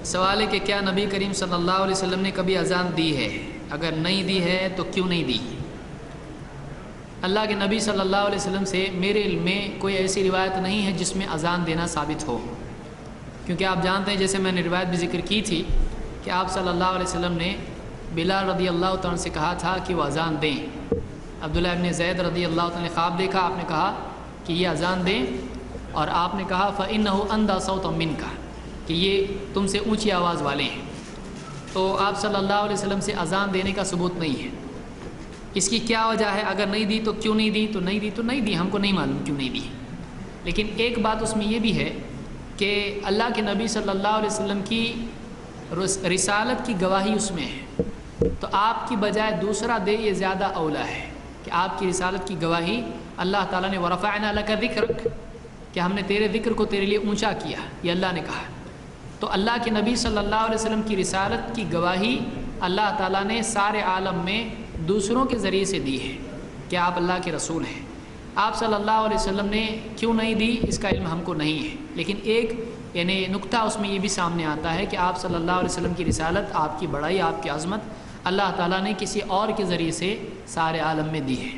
سوال ہے کہ کیا نبی کریم صلی اللہ علیہ وسلم نے کبھی اذان دی ہے؟ اگر نہیں دی ہے تو کیوں نہیں دی؟ اللہ کے نبی صلی اللہ علیہ وسلم سے میرے علم میں کوئی ایسی روایت نہیں ہے جس میں اذان دینا ثابت ہو، کیونکہ آپ جانتے ہیں جیسے میں نے روایت بھی ذکر کی تھی کہ آپ صلی اللہ علیہ وسلم نے بلال رضی اللہ تعالیٰ سے کہا تھا کہ وہ اذان دیں۔ عبداللہ ابن زید رضی اللہ تعالیٰ نے خواب دیکھا، آپ نے کہا کہ یہ اذان دیں، اور آپ نے کہا فَإِنَّهُ أَنْدَى صَوْتًا مِنْكَ کہ یہ تم سے اونچی آواز والے ہیں۔ تو آپ صلی اللہ علیہ وسلم سے اذان دینے کا ثبوت نہیں ہے۔ اس کی کیا وجہ ہے؟ اگر نہیں دی تو کیوں نہیں دی؟ تو نہیں دی تو نہیں دی، ہم کو نہیں معلوم کیوں نہیں دی۔ لیکن ایک بات اس میں یہ بھی ہے کہ اللہ کے نبی صلی اللہ علیہ وسلم کی رسالت کی گواہی اس میں ہے، تو آپ کی بجائے دوسرا دے یہ زیادہ اولا ہے کہ آپ کی رسالت کی گواہی اللہ تعالیٰ نے وَرَفَعْنَا لَكَ ذِكْرَكَ کہ ہم نے تیرے ذکر کو تیرے لیے اونچا کیا، یہ اللہ نے کہا۔ تو اللہ کے نبی صلی اللہ علیہ وسلم کی رسالت کی گواہی اللہ تعالیٰ نے سارے عالم میں دوسروں کے ذریعے سے دی ہے کہ آپ اللہ کے رسول ہیں۔ آپ صلی اللہ علیہ وسلم نے کیوں نہیں دی اس کا علم ہم کو نہیں ہے، لیکن ایک یعنی نقطہ اس میں یہ بھی سامنے آتا ہے کہ آپ صلی اللہ علیہ وسلم کی رسالت، آپ کی بڑائی، آپ کی عظمت اللہ تعالیٰ نے کسی اور کے ذریعے سے سارے عالم میں دی ہے۔